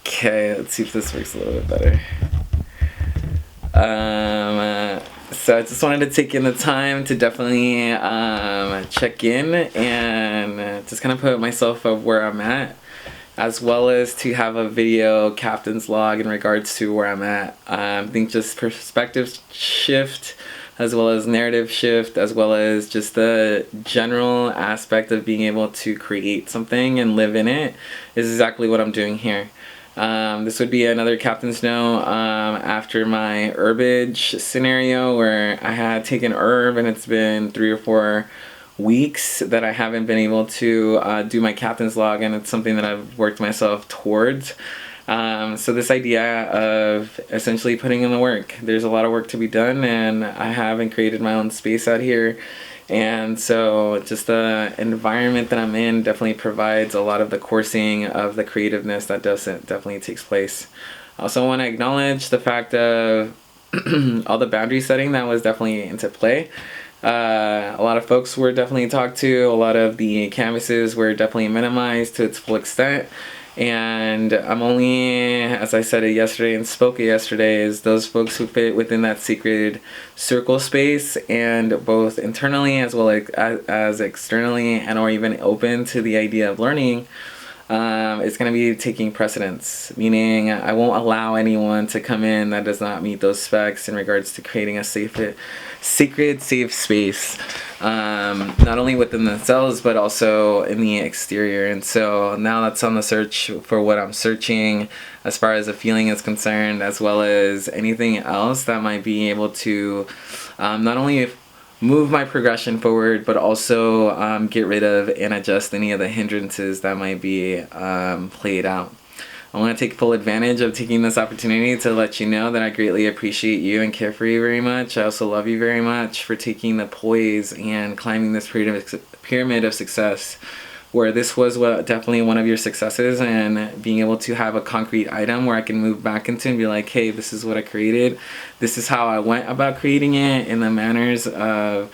Okay, let's see if this works a little bit better. So I just wanted to take in the time to definitely check in and just kind of put myself of where I'm at, as well as to have a video captain's log in regards to where I'm at. I think just perspective shift, as well as narrative shift, as well as just the general aspect of being able to create something and live in it is exactly what I'm doing here. This would be another captain's note after my herbage scenario where I had taken herb and it's been 3 or 4 weeks that I haven't been able to do my captain's log, and it's something that I've worked myself towards. So this idea of essentially putting in the work. There's a lot of work to be done, and I haven't created my own space out here. And so just the environment that I'm in definitely provides a lot of the coursing of the creativeness that definitely takes place. I also want to acknowledge the fact of all the boundary setting that was definitely into play. A lot of folks were definitely talked to. A lot of the canvases were definitely minimized to its full extent. And I'm only, as I said it yesterday and spoke it yesterday, is those folks who fit within that secret circle space, and both internally as well as externally, and or even open to the idea of learning. It's going to be taking precedence, meaning I won't allow anyone to come in that does not meet those specs in regards to creating a safe space, not only within themselves but also in the exterior. And so now that's on the search for what I'm searching as far as the feeling is concerned, as well as anything else that might be able to not only move my progression forward, but also get rid of and adjust any of the hindrances that might be played out. I want to take full advantage of taking this opportunity to let you know that I greatly appreciate you and care for you very much. I also love you very much for taking the poise and climbing this pyramid of success, where this was definitely one of your successes, and being able to have a concrete item where I can move back into and be like, hey, this is what I created. This is how I went about creating it, in the manners of,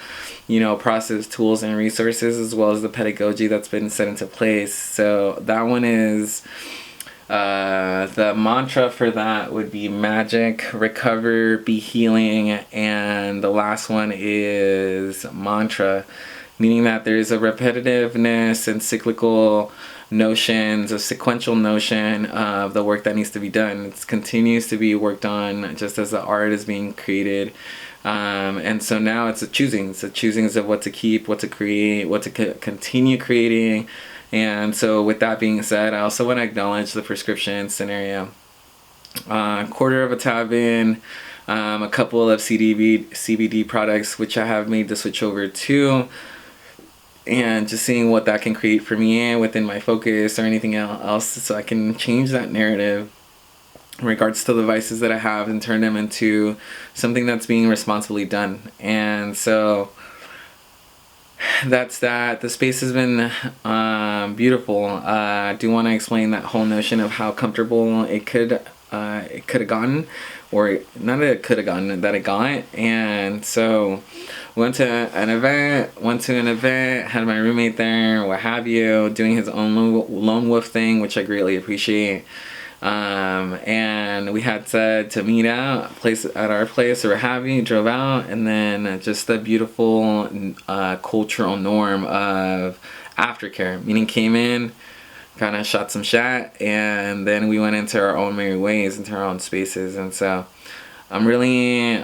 process, tools, and resources, as well as the pedagogy that's been set into place. So that one is, the mantra for that would be magic, recover, be healing, and the last one is mantra, meaning that there's a repetitiveness and cyclical notions, a sequential notion of the work that needs to be done. It continues to be worked on just as the art is being created. And so now it's a choosing. It's a choosings of what to keep, what to create, what to continue creating. And so with that being said, I also want to acknowledge the prescription scenario. Quarter of a tab in, a couple of CBD products, which I have made the switch over to, and just seeing what that can create for me within my focus or anything else, so I can change that narrative in regards to the vices that I have and turn them into something that's being responsibly done. And so that's that. The space has been beautiful. I do want to explain that whole notion of how comfortable it could have gotten, or not that it could have gotten, that it got. And so went to an event, had my roommate there, what have you, doing his own lone wolf thing, which I greatly appreciate. And we had said to meet at our place or what have you, drove out, and then just the beautiful cultural norm of aftercare, meaning came in, kind of shot some shot, and then we went into our own merry ways, into our own spaces. And so I'm really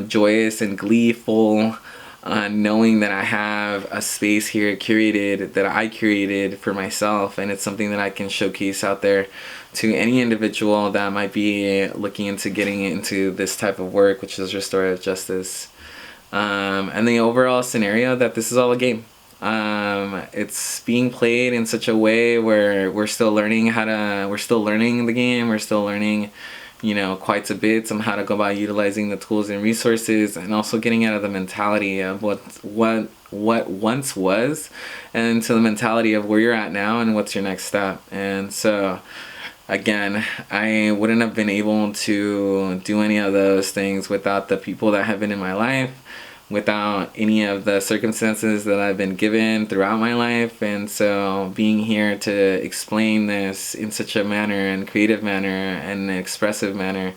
joyous and gleeful knowing that I have a space here curated, that I curated for myself, and it's something that I can showcase out there to any individual that might be looking into getting into this type of work, which is restorative justice. And the overall scenario that this is all a game. It's being played in such a way where we're still learning the game, we're still learning, quite a bit on how to go about utilizing the tools and resources, and also getting out of the mentality of what once was, and into the mentality of where you're at now and what's your next step. And so again, I wouldn't have been able to do any of those things without the people that have been in my life, without any of the circumstances that I've been given throughout my life. And so being here to explain this in such a manner and creative manner and an expressive manner,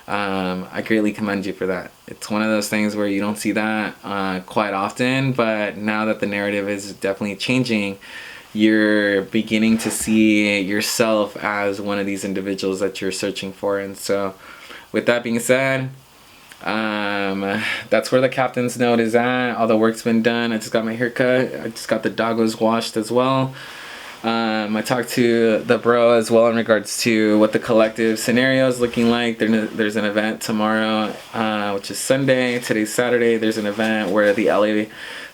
I greatly commend you for that. It's one of those things where you don't see that quite often, but now that the narrative is definitely changing, you're beginning to see yourself as one of these individuals that you're searching for. And so with that being said, that's where the captain's note is at. All the work's been done. I just got my hair cut. I just got the doggos washed as well. I talked to the bro as well in regards to what the collective scenario is looking like. There's an event tomorrow, which is Sunday. Today's Saturday. There's an event where the LA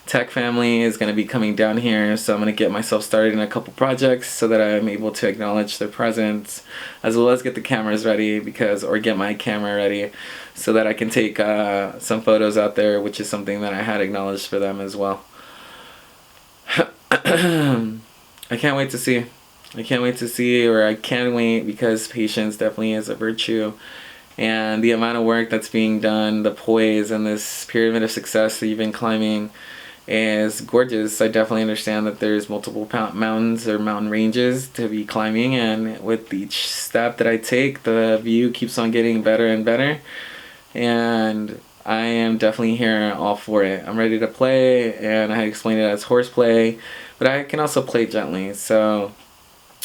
Tech family is going to be coming down here. So I'm going to get myself started in a couple projects so that I'm able to acknowledge their presence, as well as get the cameras ready or get my camera ready so that I can take some photos out there, which is something that I had acknowledged for them as well. I can't wait to see. I can't wait because patience definitely is a virtue. And the amount of work that's being done, the poise and this pyramid of success that you've been climbing is gorgeous. I definitely understand that there's multiple mountains or mountain ranges to be climbing, and with each step that I take, the view keeps on getting better and better. And I am definitely here all for it. I'm ready to play, and I explained it as horseplay, but I can also play gently. So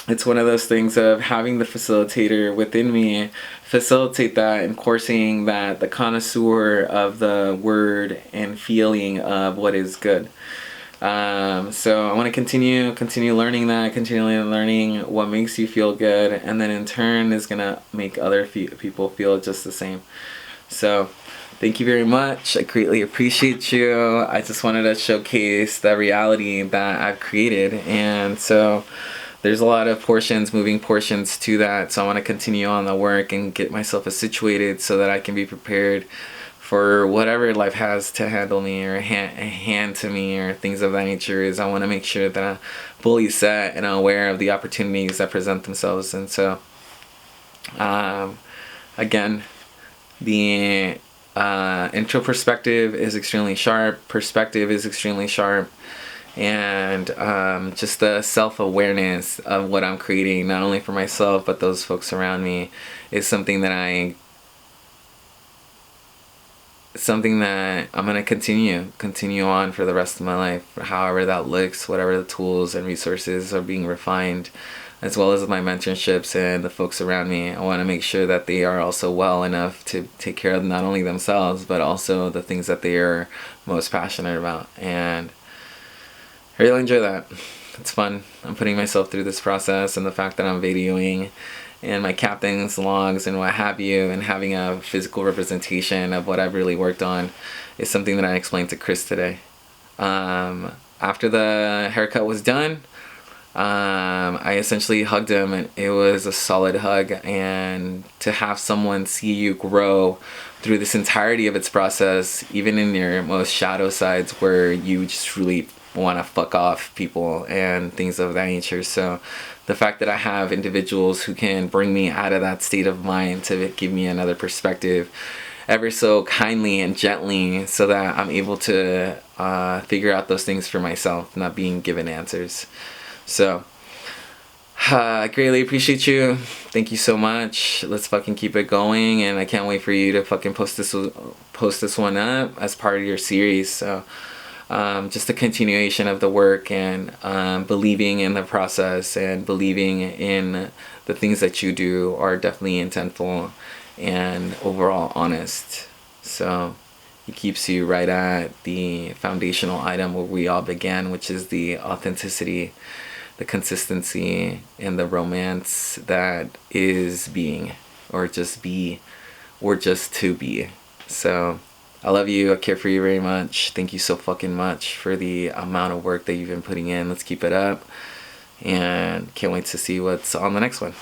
it's one of those things of having the facilitator within me facilitate that and coursing that the connoisseur of the word and feeling of what is good. So I want to continue learning that, continually learning what makes you feel good, and then in turn is going to make other people feel just the same. So thank you very much. I greatly appreciate you. I just wanted to showcase the reality that I've created, and so there's a lot of moving portions to that. So I want to continue on the work and get myself situated so that I can be prepared for whatever life has to handle me or hand to me or things of that nature. I want to make sure that I'm fully set and aware of the opportunities that present themselves. And so, again, the intro perspective is extremely sharp. Perspective is extremely sharp. And just the self-awareness of what I'm creating, not only for myself but those folks around me, is something that I'm going to continue on for the rest of my life, however that looks, whatever the tools and resources are being refined, as well as my mentorships and the folks around me. I want to make sure that they are also well enough to take care of not only themselves but also the things that they are most passionate about. And I really enjoy that. It's fun. I'm putting myself through this process, and the fact that I'm videoing and my captain's logs and what have you, and having a physical representation of what I've really worked on is something that I explained to Chris today. After the haircut was done, I essentially hugged him, and it was a solid hug. And to have someone see you grow through this entirety of its process, even in your most shadow sides where you just really want to fuck off people and things of that nature. So the fact that I have individuals who can bring me out of that state of mind to give me another perspective ever so kindly and gently, so that I'm able to figure out those things for myself, not being given answers. So I greatly appreciate you. Thank you so much. Let's fucking keep it going, and I can't wait for you to fucking post this one up as part of your series. So just a continuation of the work, and believing in the process and believing in the things that you do are definitely intentful and overall honest. So it keeps you right at the foundational item where we all began, which is the authenticity, the consistency, and the romance that is being, or just be, or just to be. So I love you. I care for you very much. Thank you so fucking much for the amount of work that you've been putting in. Let's keep it up. And can't wait to see what's on the next one.